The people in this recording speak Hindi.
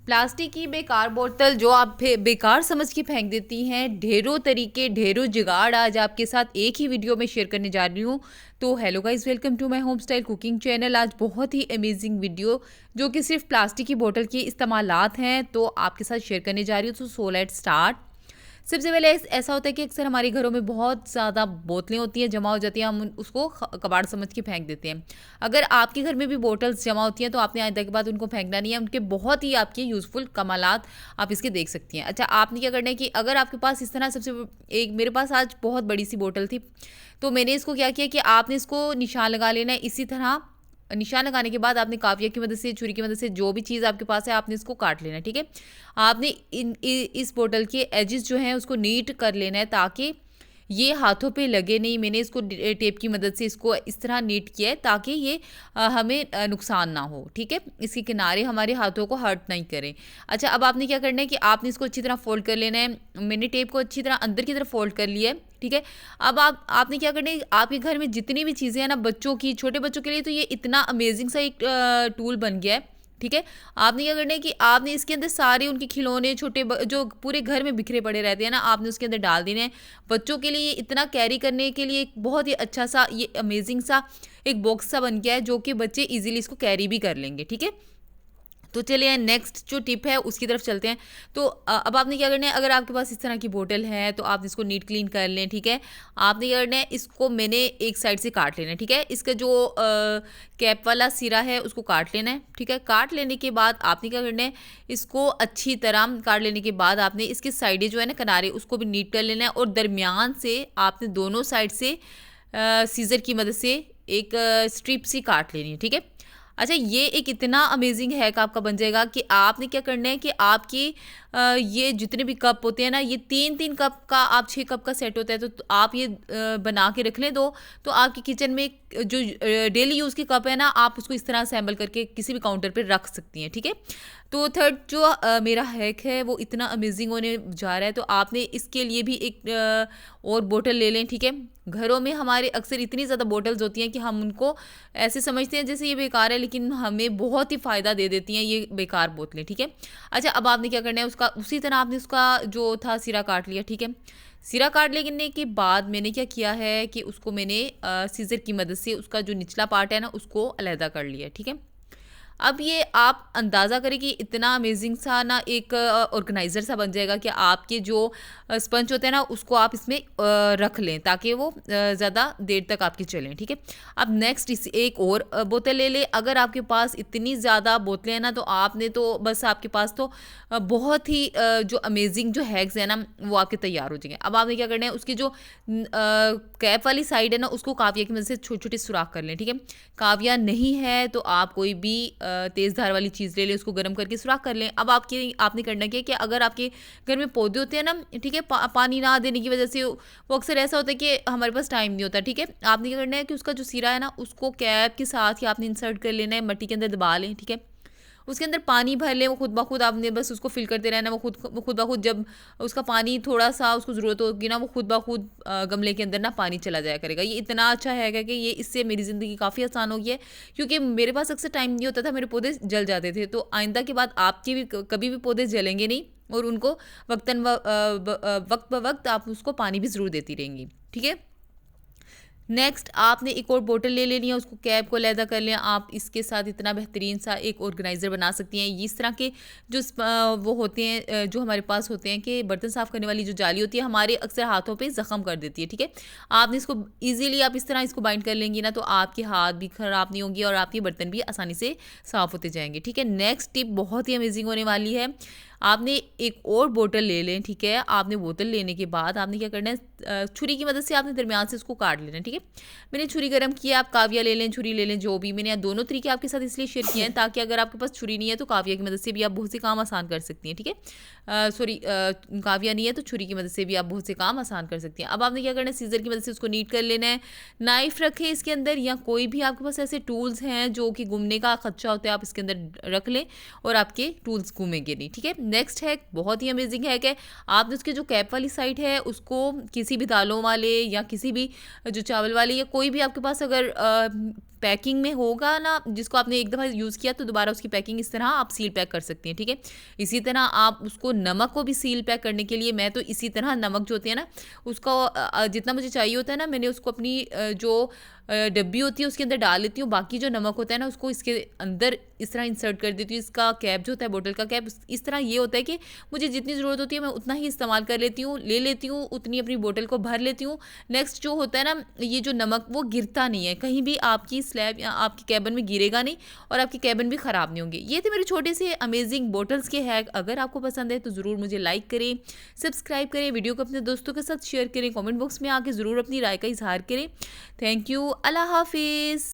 प्लास्टिक की बेकार बोतल जो आप बेकार समझ के फेंक देती हैं, ढेरों तरीके ढेरों जुगाड़ आज आपके साथ एक ही वीडियो में शेयर करने जा रही हूँ। तो hello guys, welcome to my home style cooking channel. आज बहुत ही अमेजिंग वीडियो जो कि सिर्फ प्लास्टिक की बोतल के इस्तेमालात हैं तो आपके साथ शेयर करने जा रही हूँ। तो सो लेट्स स्टार्ट। सबसे पहले ऐसा होता है कि अक्सर हमारे घरों में बहुत ज़्यादा बोतलें होती हैं, जमा हो जाती हैं, हम उसको कबाड़ समझ के फेंक देते हैं। अगर आपके घर में भी बोतल्स जमा होती हैं तो आपने आइंदा के बाद उनको फेंकना नहीं है। उनके बहुत ही आपके यूज़फुल कमालात आप इसके देख सकती हैं। अच्छा, आपने क्या करना है कि अगर आपके पास इस तरह एक मेरे पास आज बहुत बड़ी सी बोतल थी, तो मैंने इसको क्या किया कि आपने इसको निशान लगा लेना है। इसी तरह निशान लगाने के बाद आपने काफिया की मदद से, छुरी की मदद से, जो भी चीज़ आपके पास है आपने इसको काट लेना है। ठीक है, आपने इस बोतल के एजेस जो हैं उसको नीट कर लेना है ताकि ये हाथों पे लगे नहीं। मैंने इसको टेप की मदद से इसको इस तरह नीट किया है ताकि ये हमें नुकसान ना हो। ठीक है, इसके किनारे हमारे हाथों को हर्ट नहीं करें। अच्छा, अब आपने क्या करना है कि आपने इसको अच्छी तरह फोल्ड कर लेना है। मैंने टेप को अच्छी तरह अंदर की तरफ फोल्ड कर लिया है। ठीक है, अब आपने क्या करना है, आपके घर में जितनी भी चीज़ें हैं ना, बच्चों की, छोटे बच्चों के लिए तो ये इतना अमेजिंग सा एक टूल बन गया है। ठीक है, आपने क्या करना है कि आपने इसके अंदर सारे उनके खिलौने जो पूरे घर में बिखरे पड़े रहते हैं ना, आपने उसके अंदर डाल देने हैं। बच्चों के लिए इतना कैरी करने के लिए एक बहुत ही अच्छा सा ये अमेजिंग सा एक बॉक्स सा बन गया है जो कि बच्चे इजीली इसको कैरी भी कर लेंगे। ठीक है, तो चलिए नेक्स्ट जो टिप है उसकी तरफ चलते हैं। तो अब आपने क्या करना है, अगर आपके पास इस तरह की बोतल है तो आप इसको नीट क्लीन कर लें। ठीक है, आपने क्या करना है, इसको मैंने एक साइड से काट लेना है। ठीक है, इसका जो कैप वाला सिरा है उसको काट लेना है। ठीक है, काट लेने के बाद आपने क्या करना है, इसको अच्छी तरह काट लेने के बाद आपने इसकी साइडें जो है ना, किनारे, उसको भी नीट कर लेना है। और दरमियान से आपने दोनों साइड से सीजर की मदद से एक स्ट्रिप सी काट लेनी है। ठीक है, अच्छा, ये एक इतना अमेजिंग हैक आपका बन जाएगा कि आपने क्या करना है कि आपकी ये जितने भी कप होते हैं ना, ये 3-3 कप का, आप 6 कप का सेट होता है, तो आप ये बना के रख लें दो। तो आपकी किचन में जो डेली यूज़ के कप है ना, आप उसको इस तरह असेंबल करके किसी भी काउंटर पे रख सकती हैं। ठीक है, तो थर्ड जो मेरा हैक है वो इतना अमेजिंग होने जा रहा है। तो आपने इसके लिए भी एक और बोतल ले लें। ठीक है, घरों में हमारे अक्सर इतनी ज़्यादा बोतल्स होती हैं कि हम उनको ऐसे समझते हैं जैसे ये बेकार है, लेकिन हमें बहुत ही फ़ायदा दे देती हैं ये बेकार बोतलें। ठीक है, अच्छा, अब आपने क्या करना है, उसका उसी तरह आपने उसका जो था सिरा काट लिया। ठीक है, सिरा काट लेने के बाद मैंने क्या किया है कि उसको मैंने सीजर की मदद से उसका जो निचला पार्ट है ना उसको अलहदा कर लिया। ठीक है, अब ये आप अंदाज़ा करें कि इतना अमेजिंग सा ना एक ऑर्गेनाइज़र सा बन जाएगा कि आपके जो स्पंज होते हैं ना उसको आप इसमें रख लें ताकि वो ज़्यादा देर तक आपकी चलें। ठीक है, अब नेक्स्ट इस एक और बोतल ले लें। अगर आपके पास इतनी ज़्यादा बोतलें हैं ना तो आपने तो बस आपके पास तो बहुत ही जो अमेजिंग जो हैक्स हैं ना वो आपके तैयार हो जाएंगे। अब आपने क्या करना है, उसकी जो कैप वाली साइड है ना उसको काविया की मदद से छोटे छोटे सुराख कर लें। ठीक है, काविया नहीं है तो आप कोई भी तेज़ धार वाली चीज़ ले लें, उसको गर्म करके सुराख कर लें। अब आपने करना क्या है कि अगर आपके घर में पौधे होते हैं ना, ठीक है, पानी ना देने की वजह से वो अक्सर ऐसा होता है कि हमारे पास टाइम नहीं होता। ठीक है, आपने क्या करना है कि उसका जो सिरा है ना उसको कैप के साथ ही आपने इंसर्ट कर लेना है, मिट्टी के अंदर दबा लें। ठीक है, उसके अंदर पानी भर लें, वो खुद ब खुद आपने बस उसको फिल करते रहना। वो खुद ब खुद जब उसका पानी थोड़ा सा उसको ज़रूरत होगी ना, वो खुद ब खुद गमले के अंदर ना पानी चला जाया करेगा। ये इतना अच्छा है कि ये इससे मेरी ज़िंदगी काफ़ी आसान हो गई है, क्योंकि मेरे पास अक्सर टाइम नहीं होता था, मेरे पौधे जल जाते थे। तो आइंदा के बाद आपके भी कभी भी पौधे जलेंगे नहीं और उनको वक्त ब वक्त आप उसको पानी भी ज़रूर देती रहेंगी। ठीक है, नेक्स्ट आपने एक और बोतल ले लेनी है, उसको कैप को लैदा कर लें। आप इसके साथ इतना बेहतरीन सा एक ऑर्गेनाइज़र बना सकती हैं। इस तरह के जो वो होते हैं जो हमारे पास होते हैं कि बर्तन साफ़ करने वाली जो जाली होती है हमारे अक्सर हाथों पे ज़ख़म कर देती है। ठीक है, आपने इसको ईज़िली आप इस तरह इसको बाइंड कर लेंगी ना तो आपके हाथ भी ख़राब नहीं होंगे और आपके बर्तन भी आसानी से साफ़ होते जाएंगे। ठीक है, नेक्स्ट टिप बहुत ही अमेजिंग होने वाली है। आपने एक और बोतल ले लें। ठीक है, आपने बोतल लेने के बाद आपने क्या करना है, छुरी की मदद से आपने दरमियान से उसको काट लेना है। ठीक है, मैंने छुरी गर्म किया, आप काविया ले लें, छुरी ले लें, जो भी मैंने दोनों तरीके आपके साथ इसलिए शेयर किए हैं ताकि अगर आपके पास छुरी नहीं है तो काविया की मदद से भी आप बहुत से काम आसान कर सकती हैं। ठीक है, सॉरी, काविया नहीं है तो छुरी की मदद से भी आप बहुत से काम आसान कर सकती हैं। अब आपने क्या करना है, सीजर की मदद से उसको नीट कर लेना है। नाइफ रखें इसके अंदर, या कोई भी आपके पास ऐसे टूल्स हैं जो कि घूमने का खदशा होता है, आप इसके अंदर रख लें और आपके टूल्स घूमेंगे नहीं। ठीक है, नेक्स्ट हैक बहुत ही अमेजिंग हैक है। आपने उसकी जो कैप वाली साइड है उसको किसी भी दालों वाले या किसी भी जो चावल वाली या कोई भी आपके पास अगर पैकिंग में होगा ना, जिसको आपने एक दफ़ा यूज़ किया तो दोबारा उसकी पैकिंग इस तरह आप सील पैक कर सकती हैं, ठीक है। इसी तरह आप उसको नमक को भी सील पैक करने के लिए मैं तो इसी तरह नमक जो होती है ना उसको जितना मुझे चाहिए होता है ना, मैंने उसको अपनी जो डब्बी होती है उसके अंदर डाल लेती हूँ। बाकी जो नमक होता है ना उसको इसके अंदर इस तरह इंसर्ट कर देती हूँ। इसका कैप जो होता है, बोतल का कैप, इस तरह ये होता है कि मुझे जितनी ज़रूरत होती है मैं उतना ही इस्तेमाल कर लेती हूँ, ले लेती हूँ, उतनी अपनी बोतल को भर लेती हूँ। नेक्स्ट जो होता है ना, ये जो नमक वो गिरता नहीं है कहीं भी, आपकी स्लैब या आपकी कैबिन में गिरेगा नहीं और आपकी कैबिन भी ख़राब नहीं होंगे। ये थे मेरे छोटे से अमेजिंग बोटल्स के हैक। अगर आपको पसंद है तो ज़रूर मुझे लाइक करें, सब्सक्राइब करें, वीडियो को अपने दोस्तों के साथ शेयर करें, कमेंट बॉक्स में आके ज़रूर अपनी राय का इजहार करें। Thank you. अल्लाह हाफिज़।